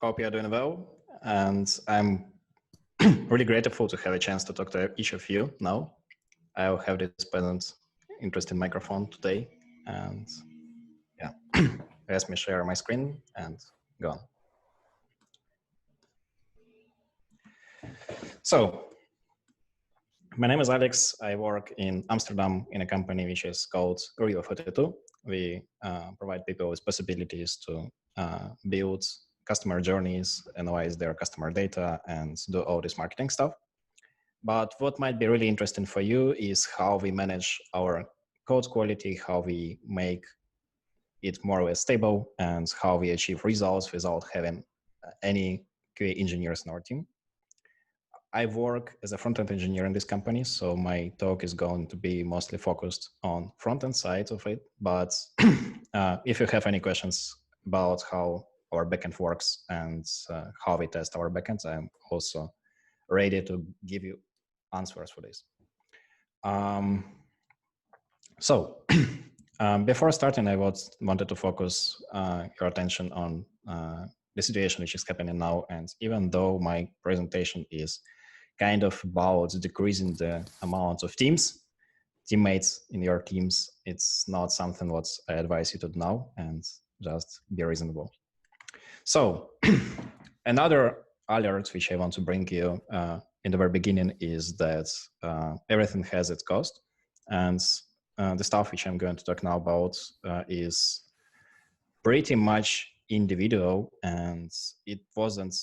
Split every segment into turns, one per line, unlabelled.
Hope you're doing well, and I'm really grateful to have a chance to talk to each of you now. I'll have this present interesting microphone today, and yeah, let me share my screen and go on. So, my name is Alex. I work in Amsterdam in a company which is called Rio 42. We provide people with possibilities to build customer journeys, analyze their customer data, and do all this marketing stuff. But what might be really interesting for you is how we manage our code quality, how we make it more or less stable, and how we achieve results without having any QA engineers in our team. I work as a front-end engineer in this company, so my talk is going to be mostly focused on front-end side of it. But if you have any questions about how our backend works and how we test our backends, I'm also ready to give you answers for this. Before starting, I wanted to focus your attention on the situation which is happening now. And even though my presentation is kind of about decreasing the amount of teammates in your teams, it's not something what I advise you to do now, and just be reasonable. So another alert which I want to bring you in the very beginning is that everything has its cost, and the stuff which I'm going to talk now about is pretty much individual, and it wasn't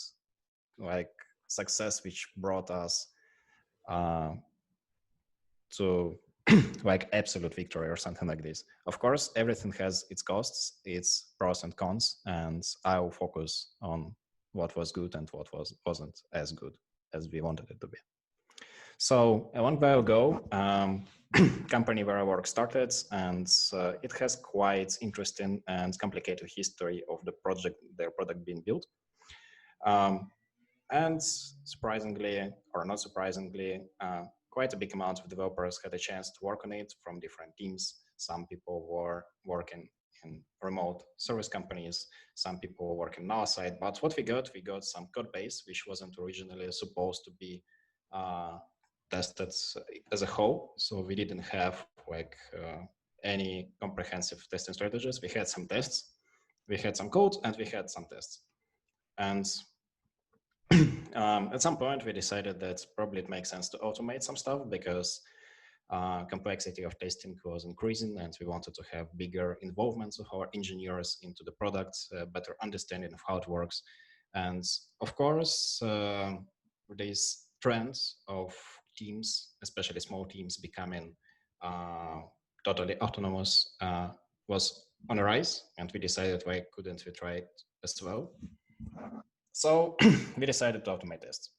like success which brought us to like absolute victory or something like this. Of course, everything has its costs, its pros and cons, and I'll focus on what was good and what wasn't as good as we wanted it to be. So a long while ago, company where I work started, and it has quite interesting and complicated history of their product being built. And surprisingly, or not surprisingly, quite a big amount of developers had a chance to work on it from different teams. Some people were working in remote service companies, some people were working on our side, but what we got some code base which wasn't originally supposed to be tested as a whole. So we didn't have like any comprehensive testing strategies. We had some tests, we had some code, and we had some tests. And at some point, we decided that probably it makes sense to automate some stuff because complexity of testing was increasing, and we wanted to have bigger involvement of our engineers into the product, better understanding of how it works. And of course, these trends of teams, especially small teams, becoming totally autonomous was on a rise, and we decided why couldn't we try it as well. So we decided to automate tests.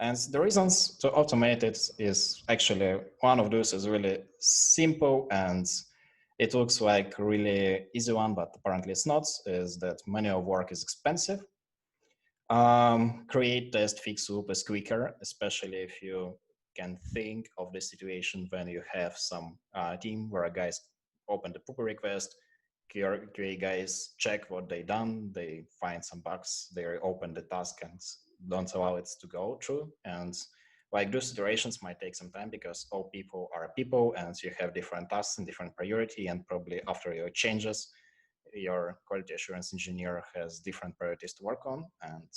And the reasons to automate it is actually one of those is really simple, and it looks like really easy one, but apparently it's not, is that manual work is expensive. Create test fix loop is quicker, especially if you can think of the situation when you have some team where guys open the pull request, QA guys check what they done, they find some bugs, they open the task and don't allow it to go through. And like those iterations might take some time because all people are people and you have different tasks and different priority, and probably after your changes, your quality assurance engineer has different priorities to work on, and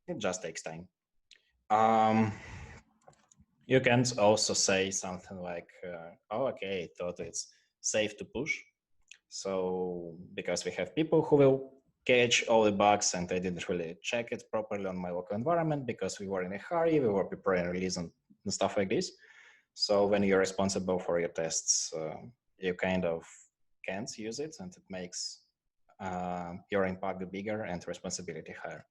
it just takes time. You can also say something like, oh, okay, I thought it's safe to push. So because we have people who will catch all the bugs, and I didn't really check it properly on my local environment because we were in a hurry, we were preparing release and stuff like this. So when you're responsible for your tests, you kind of can't use it, and it makes your impact bigger and responsibility higher.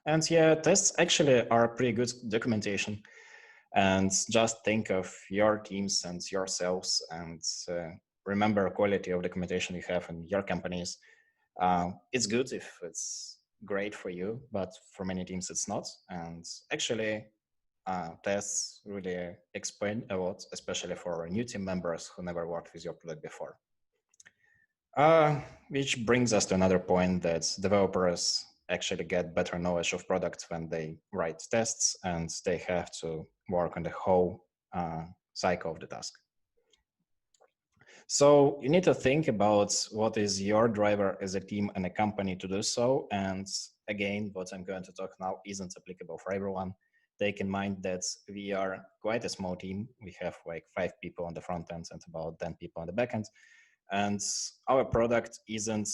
And yeah, tests actually are pretty good documentation. And just think of your teams and yourselves, and remember quality of documentation you have in your companies. It's good if it's great for you, but for many teams it's not. And actually, tests really explain a lot, especially for new team members who never worked with your product before. Which brings us to another point, that developers actually get better knowledge of products when they write tests, and they have to work on the whole cycle of the task. So you need to think about what is your driver as a team and a company to do so. And again, what I'm going to talk now isn't applicable for everyone. Take in mind that we are quite a small team. We have like 5 people on the front end and about 10 people on the back end. And our product isn't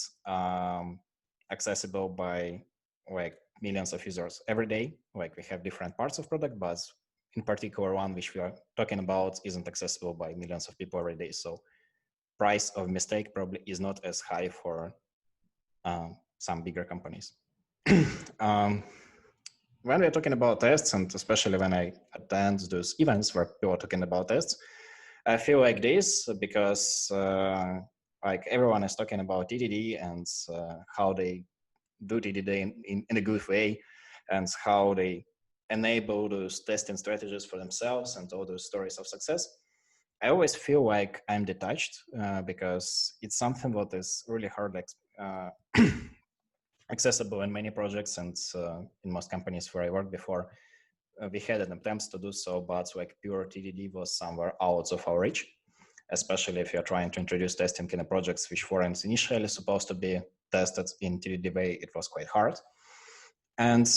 accessible by like millions of users every day. Like we have different parts of product, but in particular one which we are talking about isn't accessible by millions of people every day. So price of mistake probably is not as high for some bigger companies. When we're talking about tests, and especially when I attend those events where people are talking about tests, I feel like this because like everyone is talking about TDD and how they do TDD in a good way and how they enable those testing strategies for themselves and all those stories of success. I always feel like I'm detached because it's something that is really hard accessible in many projects and in most companies where I worked before. We had an attempts to do so, but like pure TDD was somewhere out of our reach, especially if you're trying to introduce testing in a projects which weren't initially supposed to be tested in TDD way. It was quite hard. And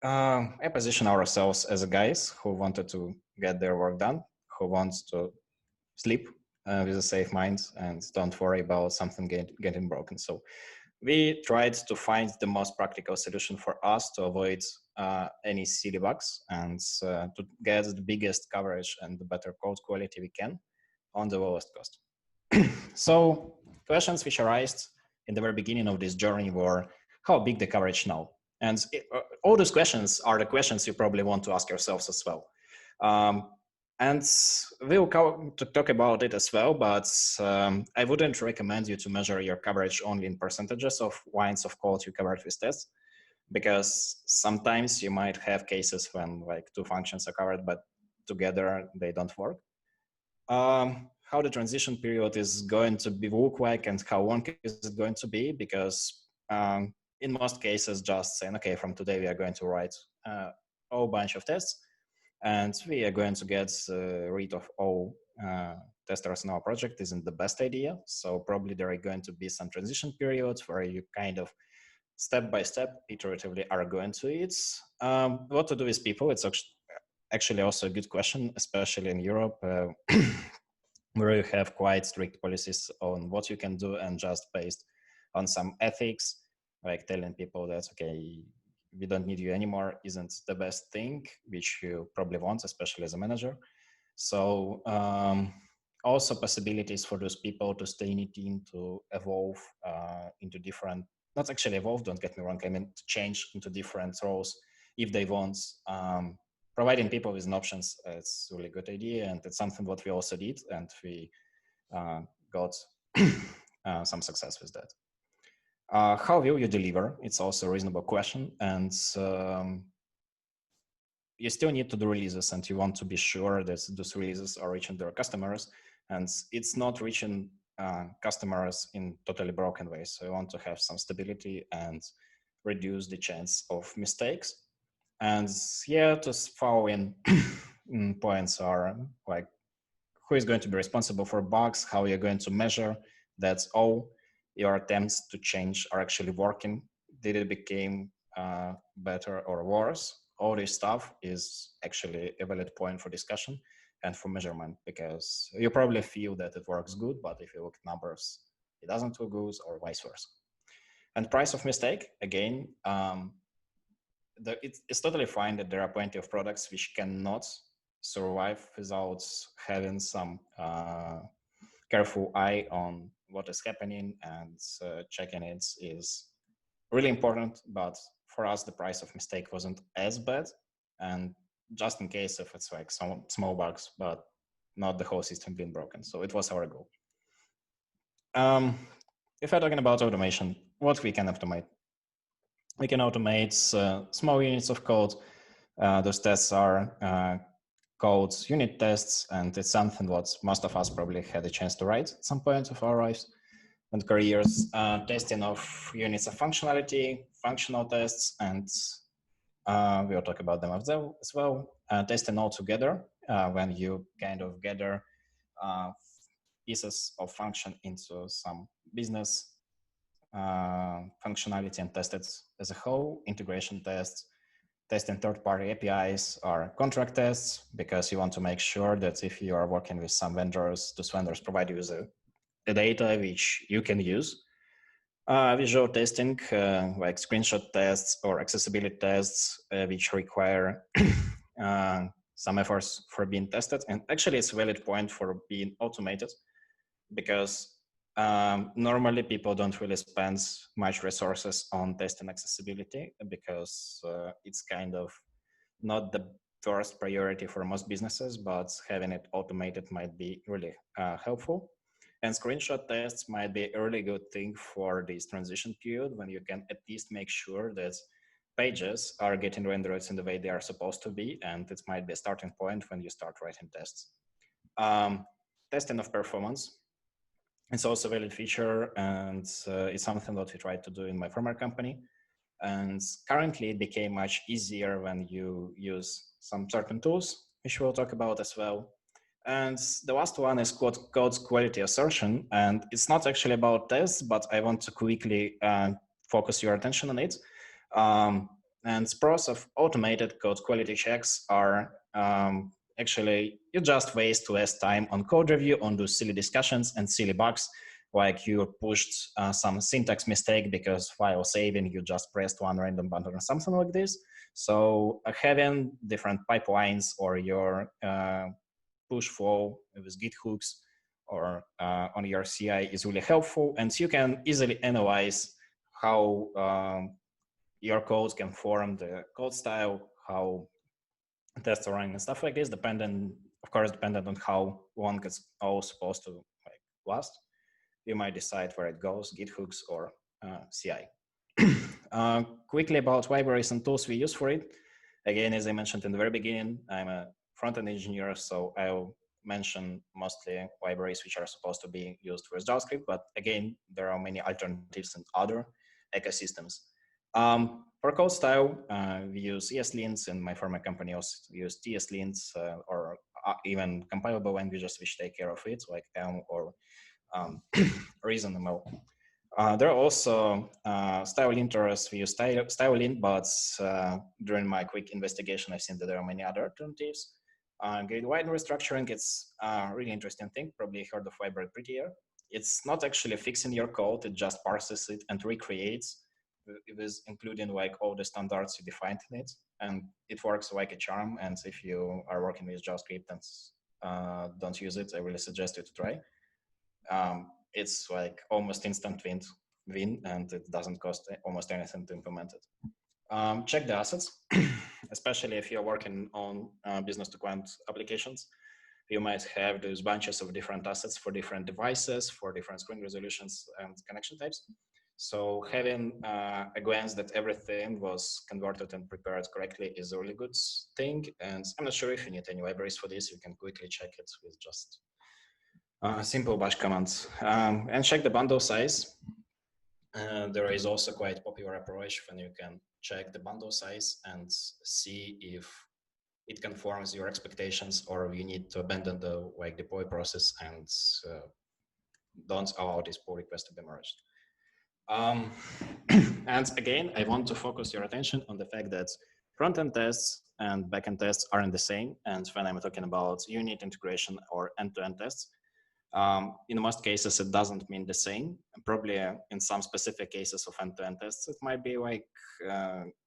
I position ourselves as guys who wanted to get their work done, who wants to sleep with a safe mind and don't worry about something getting broken. So we tried to find the most practical solution for us to avoid any silly bugs and to get the biggest coverage and the better code quality we can on the lowest cost. So questions which arised in the very beginning of this journey were how big the coverage now? And all those questions are the questions you probably want to ask yourselves as well. And we'll talk about it as well, but I wouldn't recommend you to measure your coverage only in percentages of lines of code you covered with tests, because sometimes you might have cases when like 2 functions are covered, but together they don't work. How the transition period is going to look like and how long is it going to be, because in most cases just saying, okay, from today we are going to write a whole bunch of tests and we are going to get rid of all testers in our project isn't the best idea. So probably there are going to be some transition periods where you kind of step by step, iteratively are going to it. What to do with people? It's actually also a good question, especially in Europe, where you have quite strict policies on what you can do and just based on some ethics, like telling people that, okay, we don't need you anymore isn't the best thing, which you probably want, especially as a manager. So also possibilities for those people to stay in a team, to evolve into different, not actually evolve, don't get me wrong, I mean to change into different roles if they want. Providing people with options, it's a really good idea, and it's something what we also did, and we got some success with that. How will you deliver? It's also a reasonable question, and you still need to do releases, and you want to be sure that those releases are reaching their customers, and it's not reaching customers in totally broken ways. So you want to have some stability and reduce the chance of mistakes. And yeah, to following points are like, who is going to be responsible for bugs, how you're going to measure that all your attempts to change are actually working, did it become better or worse? All this stuff is actually a valid point for discussion and for measurement, because you probably feel that it works good, but if you look at numbers, it doesn't look good, or vice versa. And price of mistake, again, it's totally fine that there are plenty of products which cannot survive without having some careful eye on what is happening, and checking it is really important. But for us, the price of mistake wasn't as bad, and just in case if it's like some small bugs, but not the whole system being broken. So it was our goal. If we're talking about automation, what we can automate? We can automate small units of code. Those tests are called unit tests, and it's something what most of us probably had a chance to write at some point of our lives. and careers, testing of units of functionality, functional tests, and we'll talk about them as well. Testing all together when you kind of gather pieces of function into some business functionality and test it as a whole. Integration tests, testing third-party APIs or contract tests, because you want to make sure that if you are working with some vendors, those vendors provide you with a data which you can use. Visual testing, like screenshot tests or accessibility tests, which require some efforts for being tested. And actually, it's a valid point for being automated, because normally people don't really spend much resources on testing accessibility, because it's kind of not the first priority for most businesses, but having it automated might be really helpful. And screenshot tests might be a really good thing for this transition period, when you can at least make sure that pages are getting rendered in the way they are supposed to be, and it might be a starting point when you start writing tests. Testing of performance, it's also a valid feature, and it's something that we tried to do in my former company. And currently it became much easier when you use some certain tools, which we'll talk about as well. And the last one is code quality assertion. And it's not actually about tests, but I want to quickly focus your attention on it. And pros of automated code quality checks are actually, you just waste less time on code review, on those silly discussions and silly bugs, like you pushed some syntax mistake because file saving, you just pressed one random button or something like this. So having different pipelines or your push flow with Git hooks or on your CI is really helpful, and you can easily analyze how your code can form the code style, how tests are running and stuff like this, dependent on how long it's all supposed to last. You might decide where it goes, Git hooks or CI. Quickly about libraries and tools we use for it. Again, as I mentioned in the very beginning, I'm a front-end engineer, so I'll mention mostly libraries which are supposed to be used with JavaScript, but again, there are many alternatives and other ecosystems. For code style, we use ESLints, and my former company also used TSLints or even compilable languages which take care of it, like Elm or ReasonML. There are also style linters. We use stylelint, but during my quick investigation, I've seen that there are many other alternatives. Grid wide restructuring, it's a really interesting thing. Probably heard of library prettier. It's not actually fixing your code, it just parses it and recreates, including like all the standards you defined in it. And it works like a charm. And if you are working with JavaScript and don't use it, I really suggest you to try. It's like almost instant win, and it doesn't cost almost anything to implement it. Check the assets, especially if you're working on business-to-client applications. You might have those bunches of different assets for different devices, for different screen resolutions and connection types. So having a glance that everything was converted and prepared correctly is a really good thing. And I'm not sure if you need any libraries for this. You can quickly check it with just simple bash commands, and check the bundle size. There is also quite popular approach when you can check the bundle size and see if it conforms your expectations, or you need to abandon the deploy process and don't allow this pull request to be merged. And again, I want to focus your attention on the fact that front-end tests and back-end tests aren't the same. And when I'm talking about unit integration or end-to-end tests, in most cases, it doesn't mean the same. Probably in some specific cases of end-to-end tests, it might be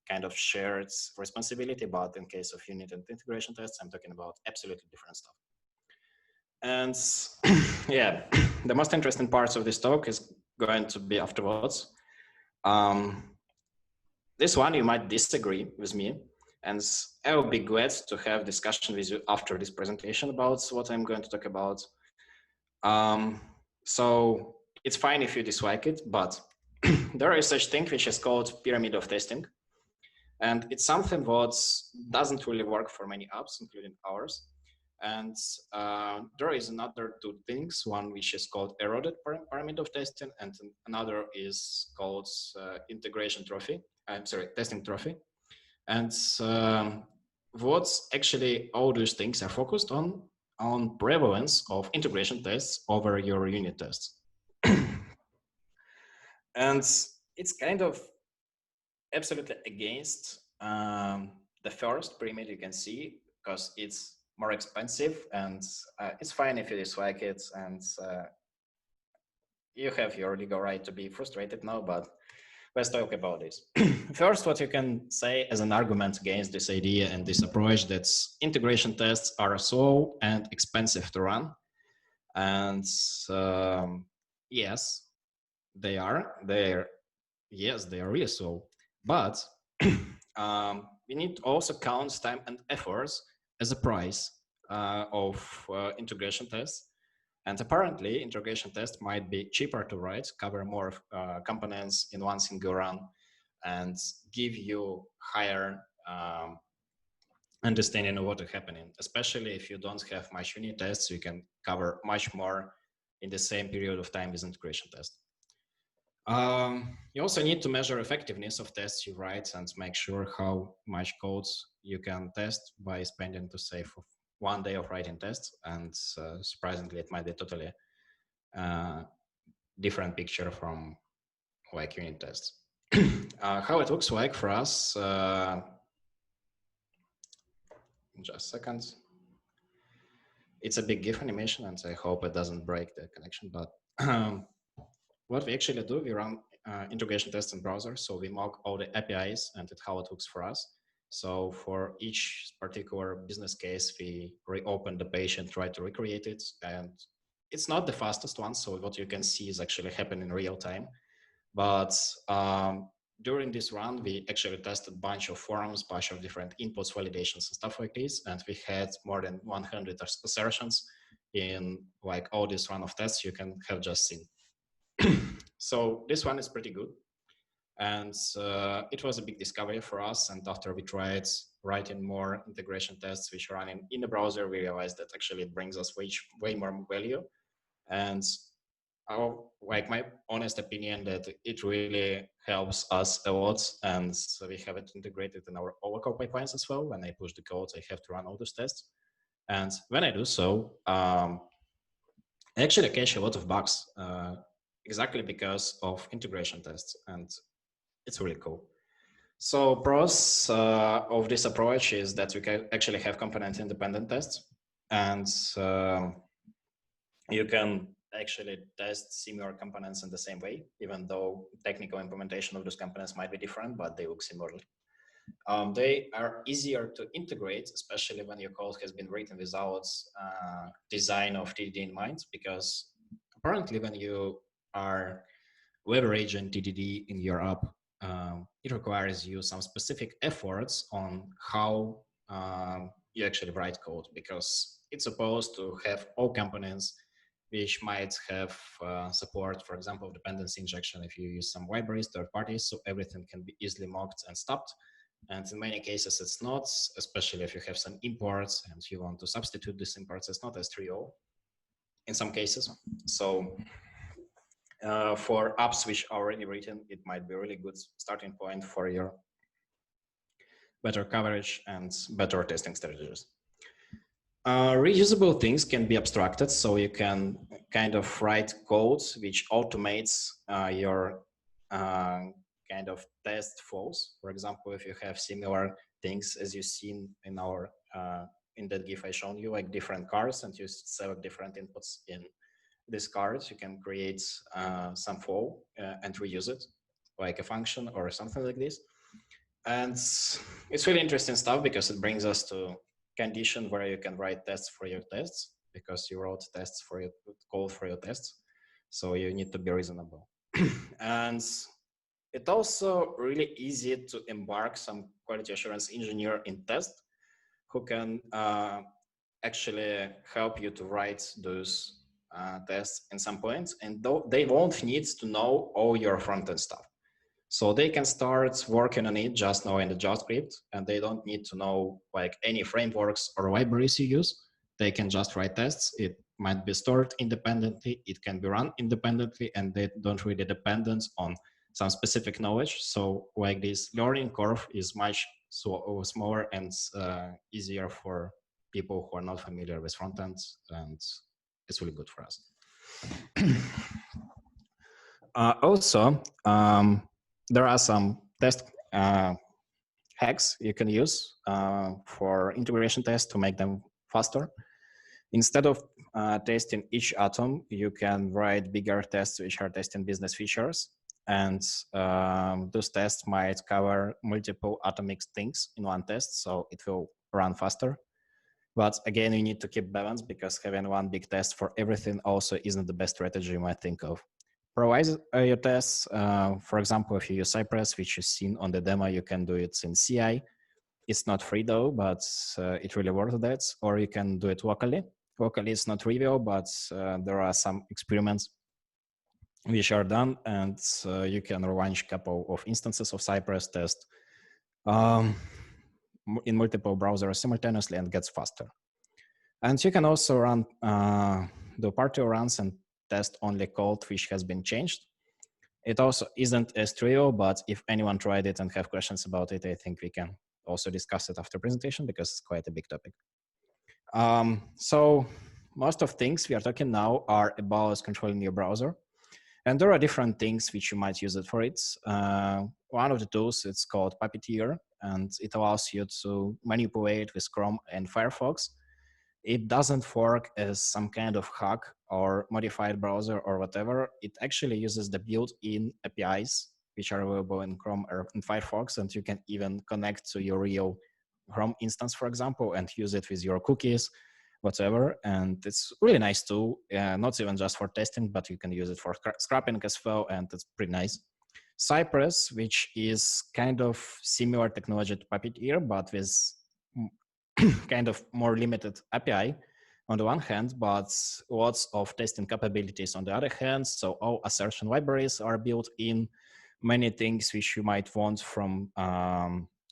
kind of shared responsibility, but in case of unit and integration tests, I'm talking about absolutely different stuff. And yeah, the most interesting parts of this talk is going to be afterwards. This one, you might disagree with me, and I will be glad to have discussion with you after this presentation about what I'm going to talk about. So it's fine if you dislike it, but there is such thing which is called pyramid of testing. And it's something that doesn't really work for many apps, including ours. And there is another two things, one which is called eroded pyramid of testing, and another is called integration trophy. I'm sorry, testing trophy. And what's actually all those things are focused on prevalence of integration tests over your unit tests. And it's kind of absolutely against the first pyramid you can see, because it's more expensive, and it's fine if you dislike it, and you have your legal right to be frustrated now, but let's talk about this. First, what you can say as an argument against this idea and this approach, that integration tests are slow and expensive to run. And yes, they are. Yes, they are really slow. But we need to also count time and efforts as a price of integration tests. And apparently, integration tests might be cheaper to write, cover more components in one single run, and give you higher understanding of what is happening. Especially if you don't have much unit tests, you can cover much more in the same period of time with integration tests. You also need to measure effectiveness of tests you write and make sure how much code you can test by spending, to say, for 1 day of writing tests. And surprisingly, it might be totally different picture from like unit tests. How it looks like for us, just a second. It's a big GIF animation, and I hope it doesn't break the connection, but what we actually do, we run integration tests in browser. So we mock all the APIs and how it looks for us. So for each particular business case, we reopen the page and try to recreate it. And it's not the fastest one. So what you can see is actually happening in real time. But during this run, we actually tested a bunch of forums, bunch of different inputs, validations, and stuff like this. And we had more than 100 assertions in like all this run of tests you can have just seen. So this one is pretty good. And it was a big discovery for us. And after we tried writing more integration tests which are running in the browser, we realized that actually it brings us way more value. And like my honest opinion, that it really helps us a lot. And so we have it integrated in our local pipelines as well. When I push the code, I have to run all those tests. And when I do so, I actually catch a lot of bugs, exactly because of integration tests. And it's really cool. So pros of this approach is that we can actually have component independent tests, and you can actually test similar components in the same way, even though technical implementation of those components might be different, but they look similarly. They are easier to integrate, especially when your code has been written without design of TDD in mind, because apparently when you are leveraging TDD in your app, it requires you some specific efforts on how you actually write code, because it's supposed to have all components which might have support, for example, dependency injection if you use some libraries, third parties, so everything can be easily mocked and stopped. And in many cases, it's not, especially if you have some imports and you want to substitute these imports, it's not as trivial in some cases. So for apps which are already written, it might be a really good starting point for your better coverage and better testing strategies. Reusable things can be abstracted, so you can kind of write code which automates your kind of test flows. For example, if you have similar things as you've seen in our in that GIF I shown you, like different cars, and you select different inputs in these cards, you can create some flow and reuse it, like a function or something like this. And it's really interesting stuff, because it brings us to condition where you can write tests for your tests, because you wrote tests for your code for your tests. So you need to be reasonable. And it's also really easy to embark some quality assurance engineer in test who can actually help you to write those tests in some points, and they won't need to know all your front-end stuff. So they can start working on it just knowing the JavaScript, and they don't need to know like any frameworks or libraries you use. they can just write tests. It might be stored independently. It can be run independently, and they don't really depend on some specific knowledge. So like this learning curve is much smaller and easier for people who are not familiar with frontends, and it's really good for us. Also, there are some test hacks you can use for integration tests to make them faster. Instead of testing each atom, you can write bigger tests which are testing business features. And those tests might cover multiple atomic things in one test, so it will run faster. But again, you need to keep balance, because having one big test for everything also isn't the best strategy you might think of. Provide your tests. For example, if you use Cypress, which you've seen on the demo, you can do it in CI. It's not free though, but it really worth that. Or you can do it locally. Locally, it's not trivial, but there are some experiments which are done, and you can launch a couple of instances of Cypress test in multiple browsers simultaneously, and gets faster. And you can also run the partial runs and test only code which has been changed. It also isn't as trivial, but if anyone tried it and have questions about it, I think we can also discuss it after presentation, because it's quite a big topic. So most of things we are talking now are about controlling your browser. And there are different things which you might use it for. One of the tools, it's called Puppeteer, and it allows you to manipulate with Chrome and Firefox. It doesn't work as some kind of hack or modified browser or whatever. It actually uses the built-in APIs, which are available in Chrome or in Firefox, and you can even connect to your real Chrome instance, for example, and use it with your cookies, whatever. And it's really nice tool, not even just for testing, but you can use it for scrapping as well, and it's pretty nice. Cypress, which is kind of similar technology to Puppeteer, but with kind of more limited API on the one hand, but lots of testing capabilities on the other hand. So all assertion libraries are built in. Many things which you might want from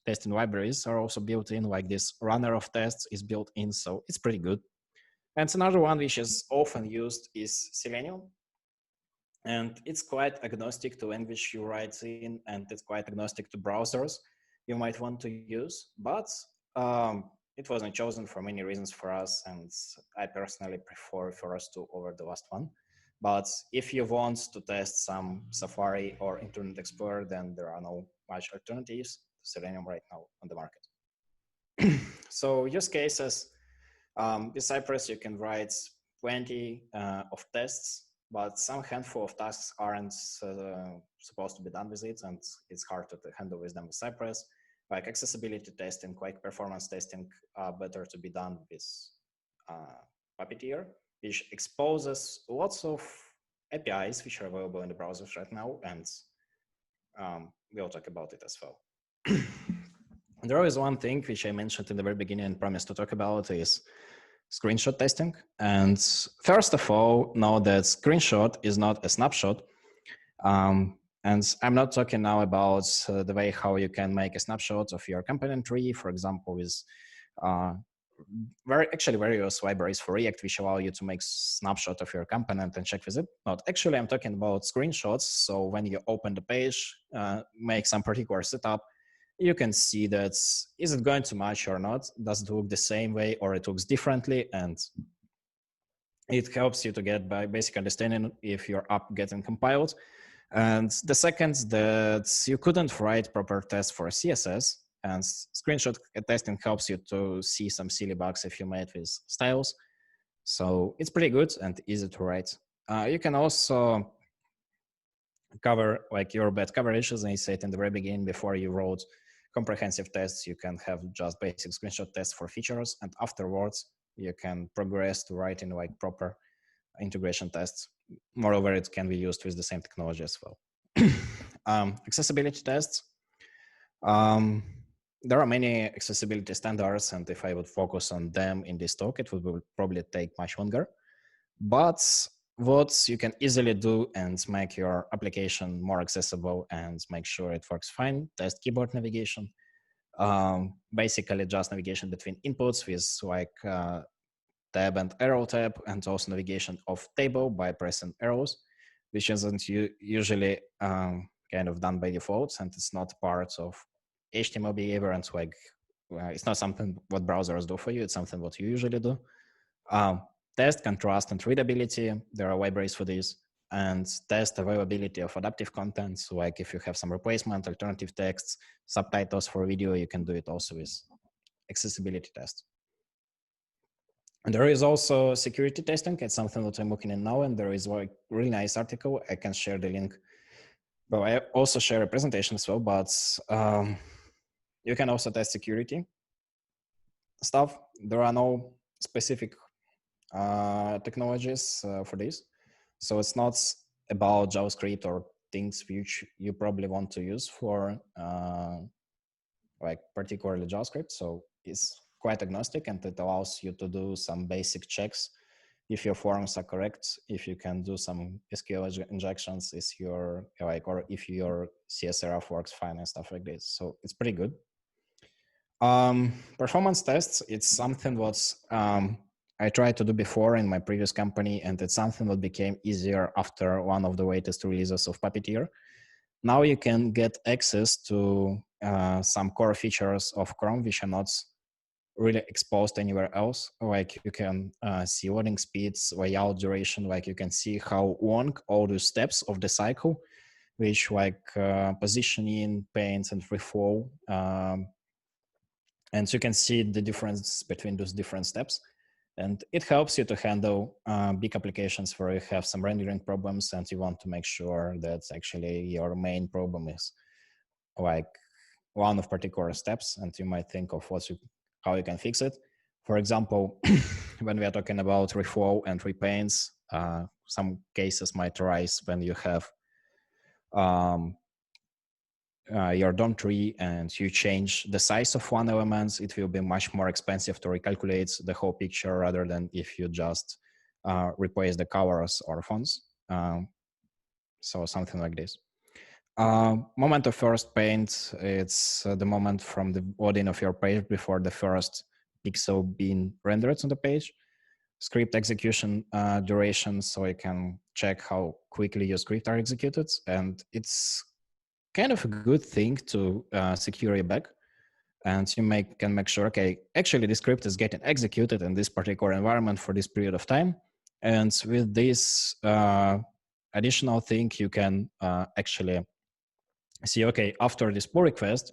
testing libraries are also built in, like this runner of tests is built in, so it's pretty good. And another one which is often used is Selenium. And it's quite agnostic to language you write in, and it's quite agnostic to browsers you might want to use, but it wasn't chosen for many reasons for us, and I personally prefer first2 over the last one. But if you want to test some Safari or Internet Explorer, then there are no much alternatives to Selenium right now on the market. So use cases, with Cypress, you can write plenty of tests, but some handful of tasks aren't supposed to be done with it, and it's hard to handle with them with Cypress. Like accessibility testing, quick performance testing, better to be done with Puppeteer, which exposes lots of APIs which are available in the browsers right now, and we'll talk about it as well. There is one thing which I mentioned in the very beginning and promised to talk about is screenshot testing. And first of all, know that screenshot is not a snapshot. And I'm not talking now about the way how you can make a snapshot of your component tree, for example, with various libraries for React, which allow you to make snapshot of your component and check with it. Not actually, I'm talking about screenshots. So when you open the page, make some particular setup, you can see that is it going to match or not? Does it look the same way or it looks differently? And it helps you to get by basic understanding if your app getting compiled. And the second, that you couldn't write proper tests for CSS, and screenshot testing helps you to see some silly bugs if you made with styles. So it's pretty good and easy to write. You can also cover like your bad coverage, as I said in the very beginning, before you wrote comprehensive tests, you can have just basic screenshot tests for features, and afterwards you can progress to writing like proper integration tests. Moreover, it can be used with the same technology as well. Accessibility tests. There are many accessibility standards, and if I would focus on them in this talk, it would probably take much longer. But what you can easily do and make your application more accessible and make sure it works fine, test keyboard navigation. Basically just navigation between inputs with like tab and arrow tab, and also navigation of table by pressing arrows, which isn't usually kind of done by default, and it's not part of HTML behavior, and like it's not something what browsers do for you. It's something what you usually do. Test contrast and readability. There are libraries for this, and test availability of adaptive content. So like if you have some replacement, alternative texts, subtitles for video, you can do it also with accessibility test. And there is also security testing. It's something that I'm looking at now, and there is a really nice article. I can share the link. Well, I also share a presentation as well, but you can also test security stuff. There are no specific technologies for this. So it's not about JavaScript or things which you probably want to use for like particularly JavaScript. So it's quite agnostic, and it allows you to do some basic checks if your forms are correct, if you can do some SQL injections, is your like, or if your CSRF works fine and stuff like this. So it's pretty good. Performance tests, it's something what's I tried to do before in my previous company, and it's something that became easier after one of the latest releases of Puppeteer. Now you can get access to some core features of Chrome which are not really exposed anywhere else. Like you can see loading speeds, layout duration, like you can see how long all the steps of the cycle, which like positioning, paints, and free flow. And you can see the difference between those different steps. And it helps you to handle big applications where you have some rendering problems and you want to make sure that actually your main problem is like one of particular steps, and you might think of how you can fix it. For example, when we are talking about reflow and repaints, some cases might arise when you have your DOM tree and you change the size of one element. It will be much more expensive to recalculate the whole picture rather than if you just replace the colors or fonts. So something like this. Moment of first paint, it's the moment from the loading of your page before the first pixel being rendered on the page. Script execution duration, so you can check how quickly your script are executed. And it's kind of a good thing to secure your back. And you can make sure, okay, actually the script is getting executed in this particular environment for this period of time. And with this additional thing, you can actually see, okay, after this pull request,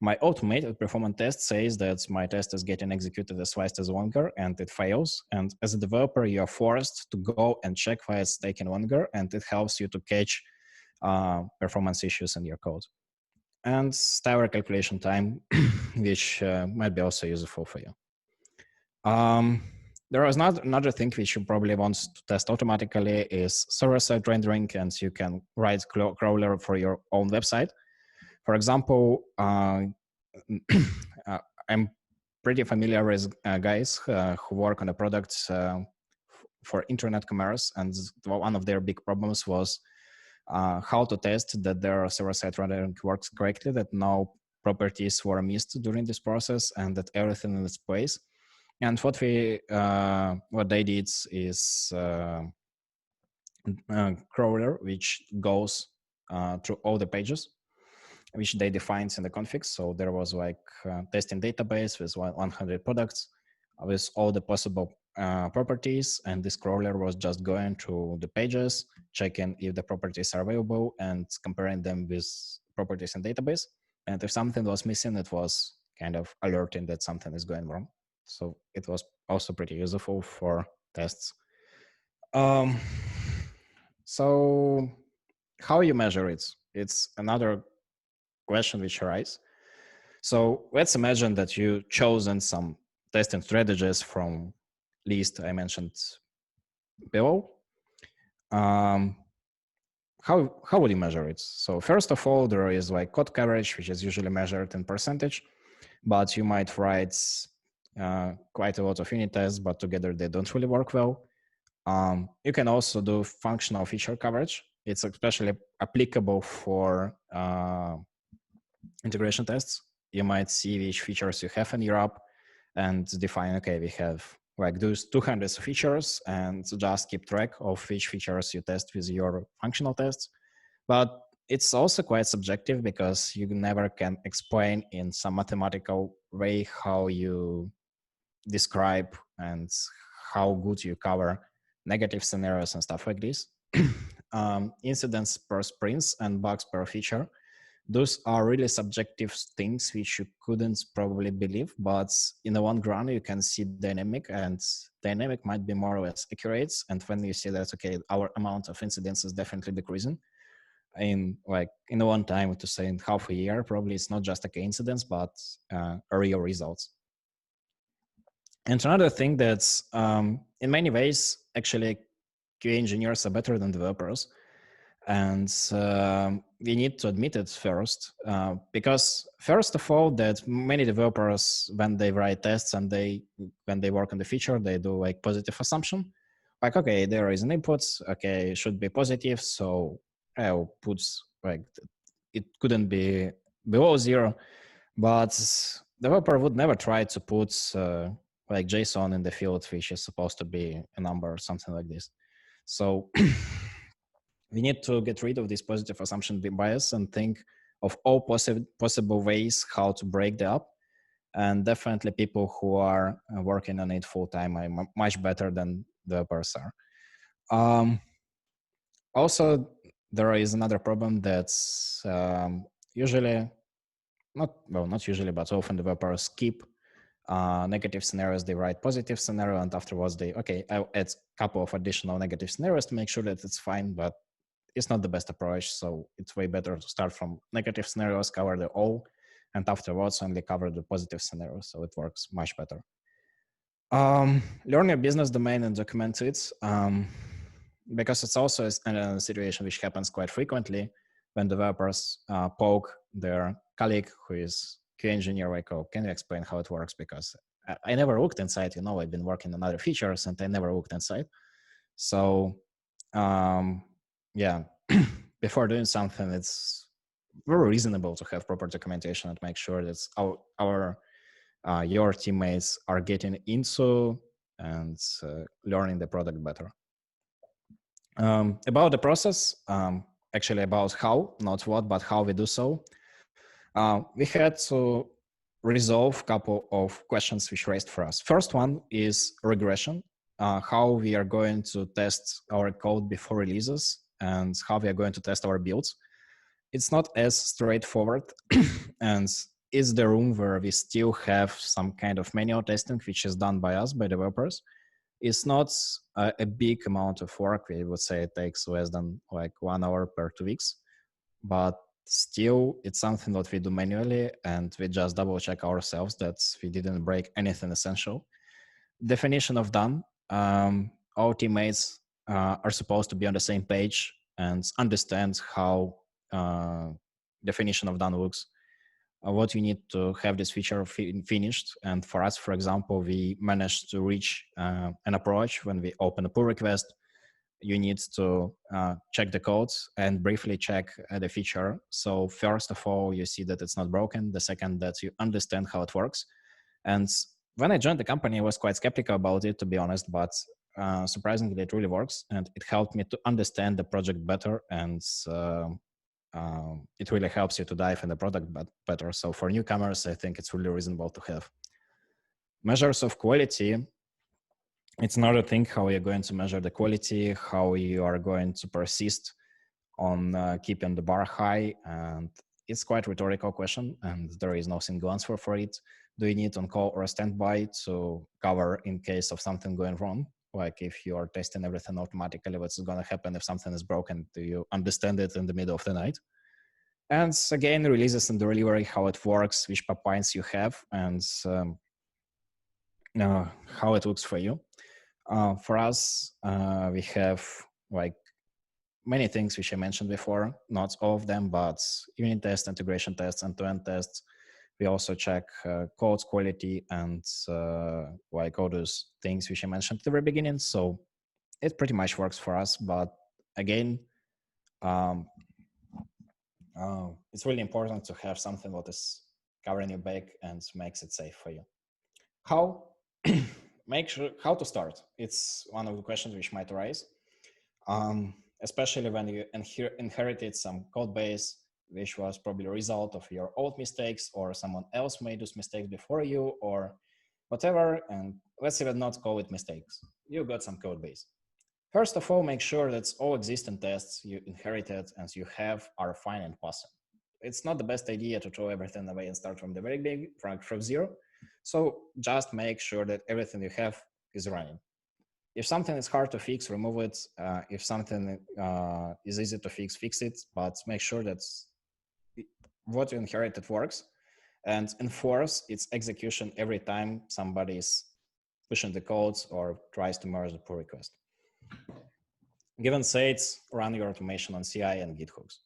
my automated performance test says that my test is getting executed as fast as longer and it fails. And as a developer, you are forced to go and check why it's taking longer, and it helps you to catch performance issues in your code. And styler calculation time, which might be also useful for you. There is another thing which you probably want to test automatically is server-side rendering, and you can write crawler for your own website. For example, I'm pretty familiar with guys who work on a product for internet commerce, and one of their big problems was how to test that their server-side rendering works correctly, that no properties were missed during this process, and that everything in its place. And what they did is crawler, which goes through all the pages, which they defined in the configs. So there was like testing database with 100 products with all the possible properties, and this crawler was just going through the pages, checking if the properties are available and comparing them with properties in database. And if something was missing, it was kind of alerting that something is going wrong. So it was also pretty useful for tests. So how you measure it? It's another question which arises. So let's imagine that you chosen some testing strategies from list I mentioned below. How would you measure it? So first of all, there is like code coverage, which is usually measured in percentage, but you might write quite a lot of unit tests, but together they don't really work well. You can also do functional feature coverage. It's especially applicable for integration tests. You might see which features you have in your app and define, okay, we have like those 200 features and just keep track of which features you test with your functional tests. But it's also quite subjective because you never can explain in some mathematical way how you describe and how good you cover negative scenarios and stuff like this. Incidents per sprints and bugs per feature, those are really subjective things which you couldn't probably believe, but in the long run you can see dynamic, and dynamic might be more or less accurate. And when you see that, okay, our amount of incidents is definitely decreasing in a one time, to say in half a year, probably it's not just a coincidence, but real results. And another thing that's in many ways, actually, QA engineers are better than developers. And we need to admit it first, because first of all, that many developers, when they write tests and when they work on the feature, they do like positive assumption. Like, okay, there is an input, okay, it should be positive. So I'll put like, it couldn't be below 0, but developer would never try to put like JSON in the field, which is supposed to be a number or something like this. So we need to get rid of this positive assumption bias and think of all possible ways how to break the up. And definitely people who are working on it full time are much better than developers are. Also, there is another problem that's usually, not usually, but often developers skip negative scenarios. They write positive scenario, and afterwards I'll add a couple of additional negative scenarios to make sure that it's fine, but it's not the best approach. So it's way better to start from negative scenarios, cover the all, and afterwards only cover the positive scenarios. So it works much better. Learn your business domain and document it, because it's also a situation which happens quite frequently when developers poke their colleague who is QA engineer, like, oh, can you explain how it works? Because I never looked inside, I've been working on other features and I never looked inside. So yeah, before doing something, it's very reasonable to have proper documentation and make sure that your teammates are getting into and learning the product better. About the process, actually about how, not what, but how we do so. We had to resolve a couple of questions which raised for us. First one is regression, how we are going to test our code before releases and how we are going to test our builds. It's not as straightforward and is the room where we still have some kind of manual testing, which is done by us, by developers. It's not a big amount of work. We would say it takes less than like 1 hour per 2 weeks, but still it's something that we do manually, and we just double check ourselves that we didn't break anything essential. Definition of done. All teammates are supposed to be on the same page and understand how definition of done looks, what you need to have this feature finished. And for us, for example, we managed to reach an approach when we open a pull request. You need to check the codes and briefly check the feature. So first of all, you see that it's not broken. The second, that you understand how it works. And when I joined the company, I was quite skeptical about it, to be honest, but surprisingly, it really works. And it helped me to understand the project better, and it really helps you to dive in the product better. So for newcomers, I think it's really reasonable to have. Measures of quality. It's another thing how you're going to measure the quality, how you are going to persist on keeping the bar high. And it's quite a rhetorical question, and there is no single answer for it. Do you need on-call or a standby to cover in case of something going wrong? Like if you are testing everything automatically, what's going to happen if something is broken? Do you understand it in the middle of the night? And again, releases and delivery, how it works, which pipelines you have, and how it looks for you. For us, we have like many things which I mentioned before, not all of them, but unit tests, integration tests, end-to-end tests. We also check code quality and like all those things which I mentioned at the very beginning. So it pretty much works for us. But again, it's really important to have something that is covering your back and makes it safe for you. How? make sure how to start. It's one of the questions which might arise, especially when you inherited some code base which was probably a result of your old mistakes, or someone else made those mistakes before you, or whatever. And let's even not call it mistakes. You got some code base. First of all, make sure that all existing tests you inherited and you have are fine and passing. It's not the best idea to throw everything away and start from the very big, from zero. So just make sure that everything you have is running. If something is hard to fix, remove it. If something is easy to fix, fix it. But make sure that what you inherited works, and enforce its execution every time somebody is pushing the codes or tries to merge the pull request. Given states, run your automation on CI and Git hooks.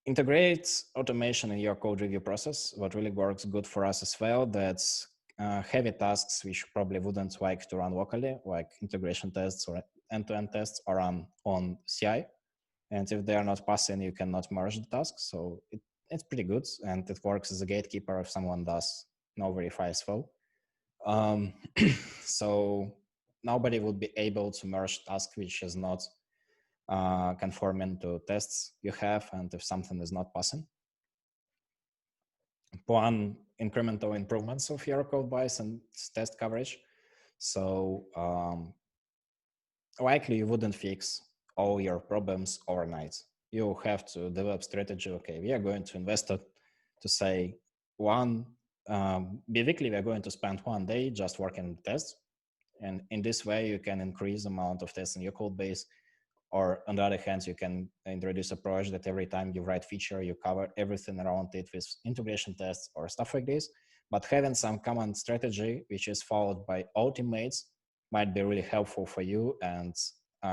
Integrate automation in your code review process. What really works good for us as well, that's heavy tasks which you probably wouldn't like to run locally, like integration tests or end-to-end tests, are run on CI. And if they are not passing, you cannot merge the tasks. So it's pretty good, and it works as a gatekeeper if someone does no verify as well. So nobody would be able to merge task which is not conforming to tests you have, and if something is not passing. Plan incremental improvements of your code base and test coverage. So likely you wouldn't fix all your problems overnight. You have to develop strategy. Okay, we are going to invest it to say weekly, we are going to spend 1 day just working on tests. And in this way, you can increase the amount of tests in your code base. Or on the other hand, you can introduce a approach that every time you write feature, you cover everything around it with integration tests or stuff like this. But having some common strategy, which is followed by all teammates, might be really helpful for you, and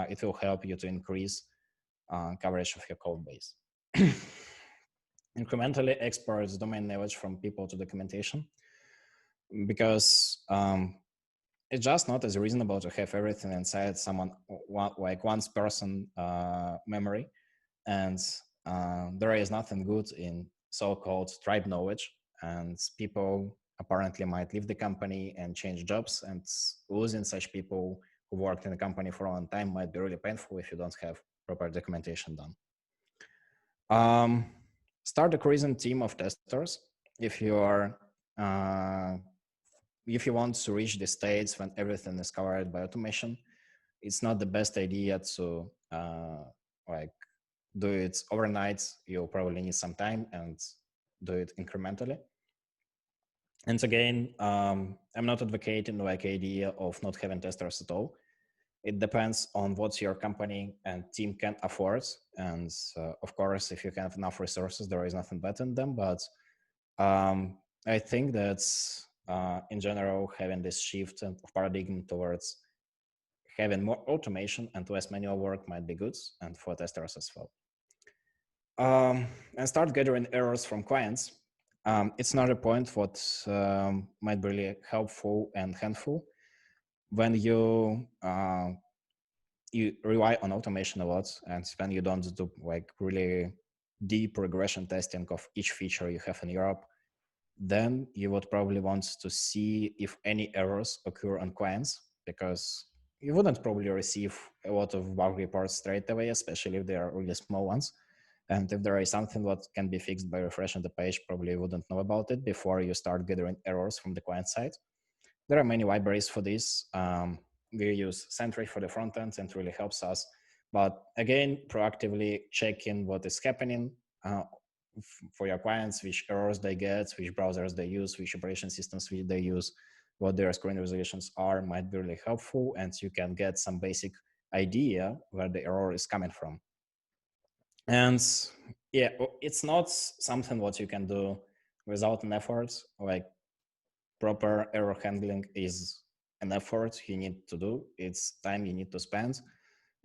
it will help you to increase coverage of your code base. Incrementally export domain knowledge from people to documentation, because it's just not as reasonable to have everything inside one person memory, and there is nothing good in so-called tribe knowledge, and people apparently might leave the company and change jobs, and losing such people who worked in the company for a long time might be really painful if you don't have proper documentation done. Start a cruising team of testers if you are if you want to reach the states when everything is covered by automation. It's not the best idea to do it overnight. You'll probably need some time, and do it incrementally. And again, I'm not advocating idea of not having testers at all. It depends on what your company and team can afford. And of course, if you have enough resources, there is nothing better than them. But I think that in general, having this shift of paradigm towards having more automation and less manual work might be good, and for testers as well. And start gathering errors from clients. It's not a point what might be really helpful and handful when you rely on automation a lot, and when you don't do really deep regression testing of each feature you have in Europe, then you would probably want to see if any errors occur on clients, because you wouldn't probably receive a lot of bug reports straight away, especially if they are really small ones. And if there is something that can be fixed by refreshing the page, probably you wouldn't know about it before you start gathering errors from the client side. There are many libraries for this. We use Sentry for the front end, and it really helps us. But again, proactively checking what is happening for your clients, which errors they get, which browsers they use, which operation systems they use, what their screen resolutions are, might be really helpful, and you can get some basic idea where the error is coming from. And yeah, it's not something what you can do without an effort. Like, proper error handling is an effort you need to do. It's time you need to spend,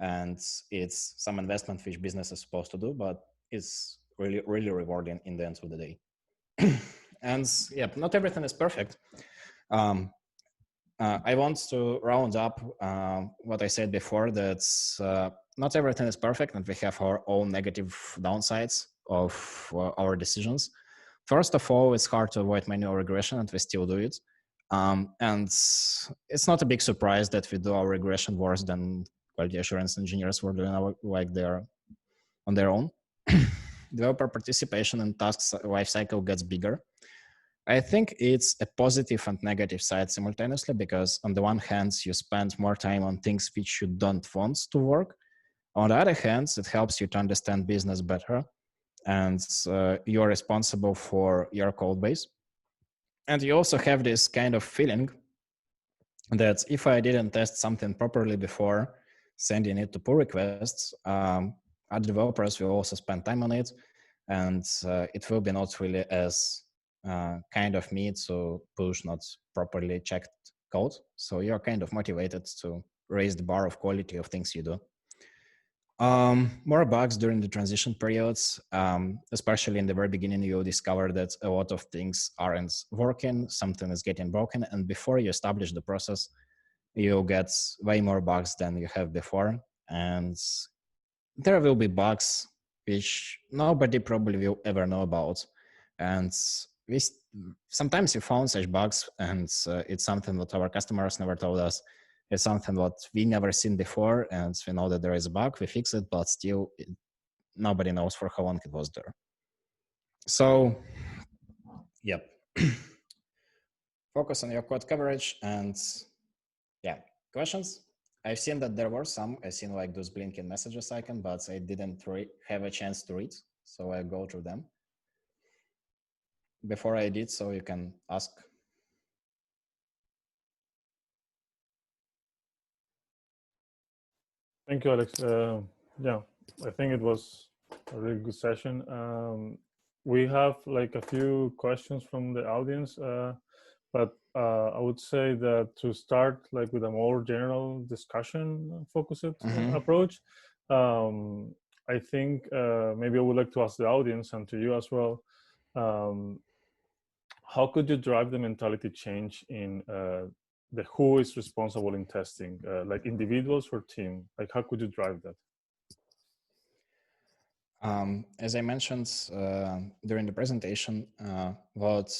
and it's some investment which business is supposed to do, but it's really, really rewarding in the end of the day. And yeah, not everything is perfect. I want to round up what I said before, that not everything is perfect, and we have our own negative downsides of our decisions. First of all, it's hard to avoid manual regression, and we still do it. And it's not a big surprise that we do our regression worse than quality assurance engineers were doing like they're on their own. Developer participation in tasks lifecycle gets bigger. I think it's a positive and negative side simultaneously, because on the one hand, you spend more time on things which you don't want to work. On the other hand, it helps you to understand business better, and you're responsible for your code base. And you also have this kind of feeling that if I didn't test something properly before sending it to pull requests, other developers will also spend time on it, and it will be not really as kind of me to push not properly checked code. So you're kind of motivated to raise the bar of quality of things you do. More bugs during the transition periods, especially in the very beginning, you'll discover that a lot of things aren't working, something is getting broken, and before you establish the process, you'll get way more bugs than you have before. And there will be bugs which nobody probably will ever know about. And we sometimes you found such bugs, and it's something that our customers never told us. It's something that we never seen before, and we know that there is a bug, we fix it, but still nobody knows for how long it was there. So, yep. Focus on your code coverage. And yeah, questions? I've seen that there were some. I've seen like those blinking messages icon, but I didn't have a chance to read, so I go through them. Before I did, so you can ask.
Thank you, Alex. Yeah, I think it was a really good session. We have like a few questions from the audience, but I would say that to start like with a more general discussion focused approach, I think maybe I would like to ask the audience and to you as well, how could you drive the mentality change in the who is responsible in testing, like individuals or team? Like how could you drive that?
As I mentioned during the presentation, what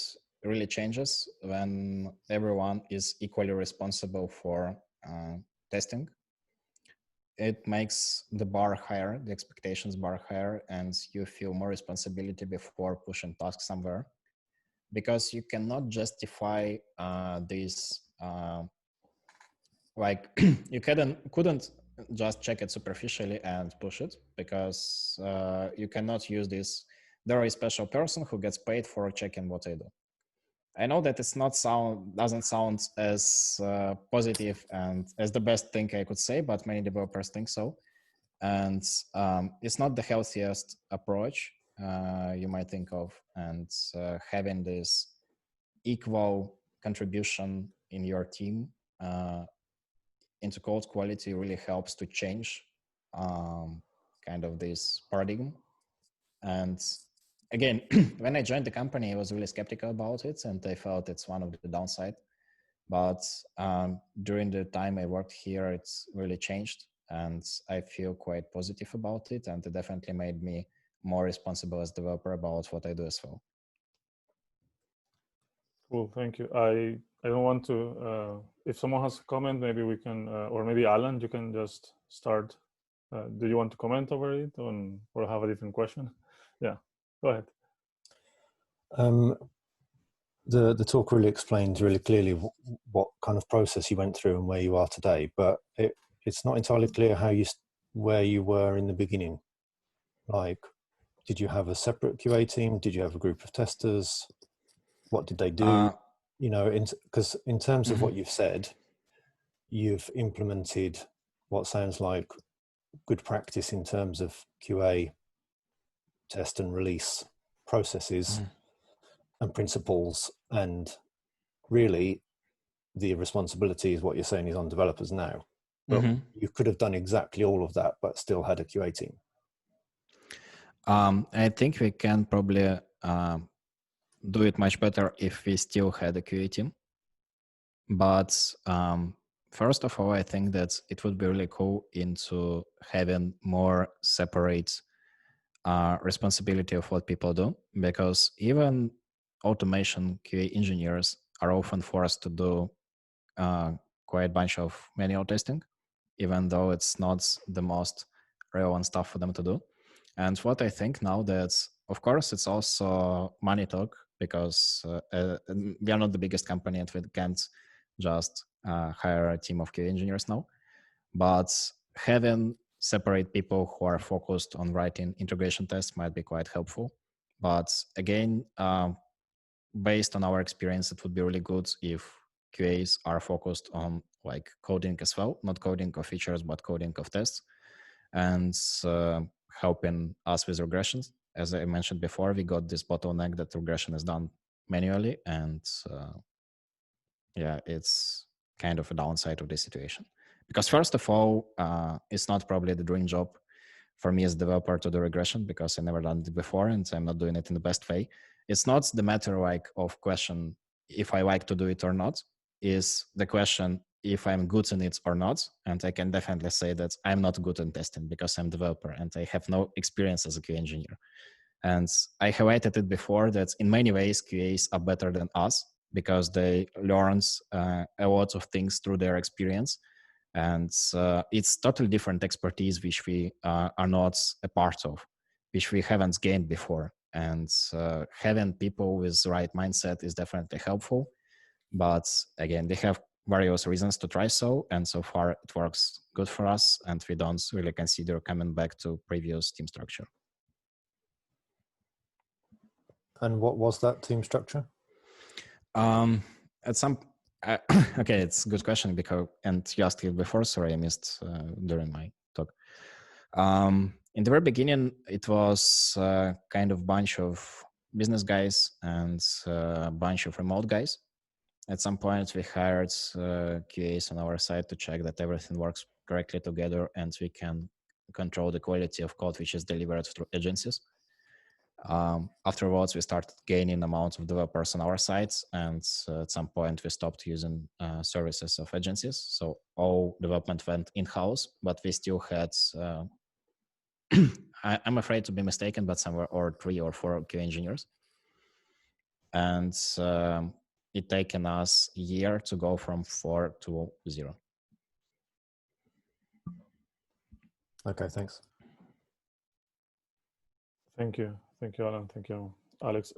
really changes when everyone is equally responsible for testing. It makes the bar higher, the expectations bar higher, and you feel more responsibility before pushing tasks somewhere, because you cannot justify this like you couldn't just check it superficially and push it, because you cannot use this. There is a special person who gets paid for checking what I do. I know that it's not doesn't sound as positive and as the best thing I could say, but many developers think so. And it's not the healthiest approach you might think of. And having this equal contribution in your team into code quality really helps to change kind of this paradigm. And again, when I joined the company, I was really skeptical about it, and I felt it's one of the downside. But during the time I worked here, it's really changed, and I feel quite positive about it, and it definitely made me more responsible as developer about what I do as well.
Cool, thank you. I don't want to, if someone has a comment, maybe we can, or maybe Alan, you can just start. Do you want to comment over it or have a different question? Yeah, go ahead.
The talk really explains really clearly what kind of process you went through and where you are today, but it's not entirely clear where you were in the beginning. Like, did you have a separate QA team? Did you have a group of testers? What did they do? You know, because in terms of what you've said, you've implemented what sounds like good practice in terms of QA test and release processes and principles, and really the responsibility is what you're saying is on developers now. But you could have done exactly all of that but still had a QA team.
I think we can probably do it much better if we still had a QA team. But first of all, I think that it would be really cool into having more separate responsibility of what people do, because even automation QA engineers are often forced to do quite a bunch of manual testing, even though it's not the most relevant stuff for them to do. And what I think now that, of course, it's also money talk, because we are not the biggest company and we can't just hire a team of QA engineers now. But having separate people who are focused on writing integration tests might be quite helpful. But again, based on our experience, it would be really good if QAs are focused on like coding as well, not coding of features, but coding of tests, and helping us with regressions. As I mentioned before, we got this bottleneck that regression is done manually, and yeah, it's kind of a downside of this situation. Because first of all, it's not probably the dream job for me as a developer to do regression, because I never done it before and I'm not doing it in the best way. It's not the matter like of question if I like to do it or not, is the question if I'm good in it or not. And I can definitely say that I'm not good in testing because I'm a developer and I have no experience as a QA engineer. And I highlighted it before that in many ways QAs are better than us because they learn a lot of things through their experience. And it's totally different expertise which we are not a part of, which we haven't gained before. And having people with the right mindset is definitely helpful. But again, they have various reasons to try so, and so far it works good for us, and we don't really consider coming back to previous team structure.
And what was that team structure?
At some okay, it's a good question because, and you asked it before, sorry, I missed during my talk. In the very beginning, it was kind of bunch of business guys and a bunch of remote guys. At some point, we hired QAs on our side to check that everything works correctly together and we can control the quality of code which is delivered through agencies. Afterwards, we started gaining amounts of developers on our sides, and at some point we stopped using services of agencies. So all development went in-house, but we still had, I'm afraid to be mistaken, but somewhere or 3 or 4 QA engineers. And it taken us a year to go from 4 to 0.
Okay, thanks.
Thank you, Alan. Thank you, Alex.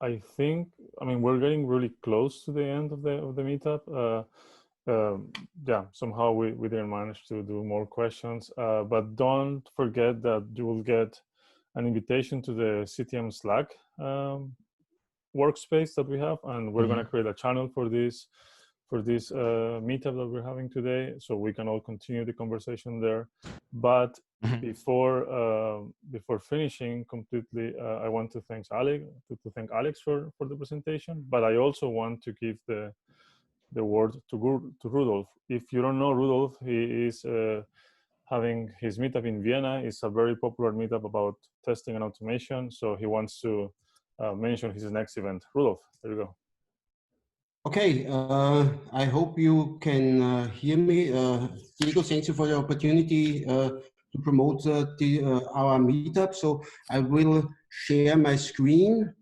I think, I mean, we're getting really close to the end of the meetup. Yeah, somehow we didn't manage to do more questions, but don't forget that you will get an invitation to the CTM Slack workspace that we have, and we're going to create a channel for this meetup that we're having today, so we can all continue the conversation there. But before finishing completely, I want to thank Alex for the presentation. But I also want to give the word to Rudolf. If you don't know Rudolf, he is having his meetup in Vienna. It's a very popular meetup about testing and automation. So he wants to mention his next event. Rudolf, there you go.
Okay, I hope you can hear me. Diego, thank you for the opportunity to promote our meetup. So I will share my screen.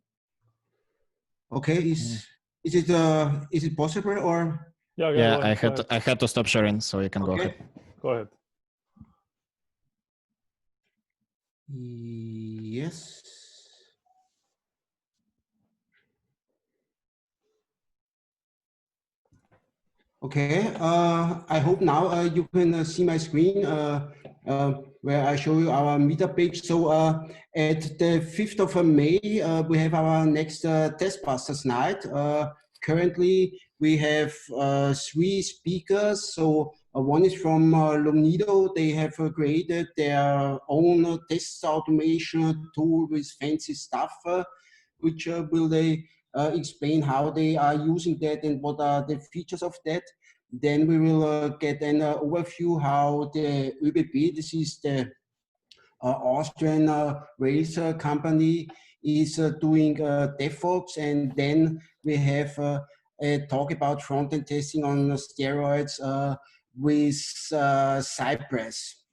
Okay, is it possible or?
Yeah,
I had to stop sharing, so you can go ahead.
Go ahead.
Yes. Okay, I hope now you can see my screen where I show you our meetup page. So at the 5th of May, we have our next Testbusters night. Currently, we have 3 speakers. So one is from Lomnido. They have created their own test automation tool with fancy stuff, which will they explain how they are using that and what are the features of that. Then we will get an overview how the ÖBB, this is the Austrian rails company, is doing DevOps. And then we have a talk about front-end testing on steroids with Cypress.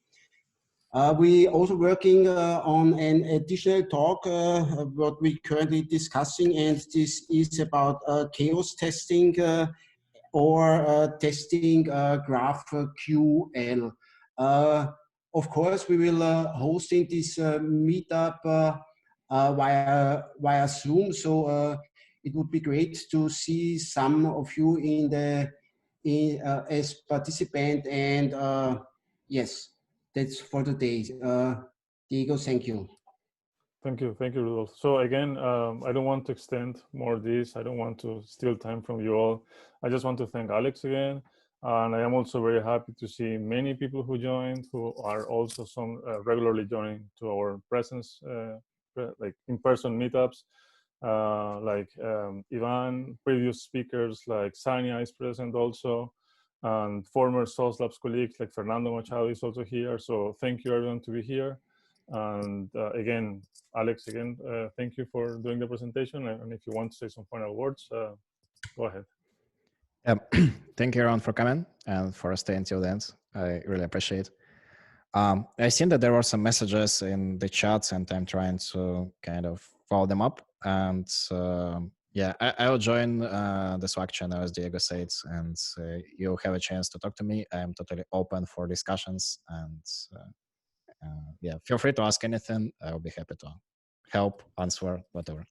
We also working on an additional talk, what we currently discussing, and this is about chaos testing or testing GraphQL. Of course, we will hosting this meetup via Zoom. So it would be great to see some of you in the as participant. And yes, that's for today. Diego, thank you.
Thank you, Rudolf. So again, I don't want to extend more this. I don't want to steal time from you all. I just want to thank Alex again. And I am also very happy to see many people who joined, who are also some regularly joining to our presence, like in-person meetups, like Ivan, previous speakers like Sania is present also, and former Source Labs colleagues like Fernando Machado is also here. So thank you everyone to be here. And again, Alex, thank you for doing the presentation. And if you want to say some final words, go ahead.
Thank you everyone for coming and for staying till the end. I really appreciate. I've seen that there were some messages in the chats, and I'm trying to kind of follow them up. And yeah, I will join the Slack channel, as Diego said, and you'll have a chance to talk to me. I'm totally open for discussions, and yeah, feel free to ask anything. I'll be happy to help, answer, whatever.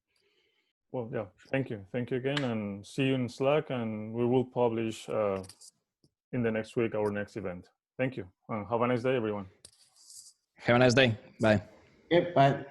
Well, yeah, thank you again, and see you in Slack, and we will publish in the next week our next event. Thank you, and have a nice day, everyone.
Have a nice day. Bye.
Yep, bye.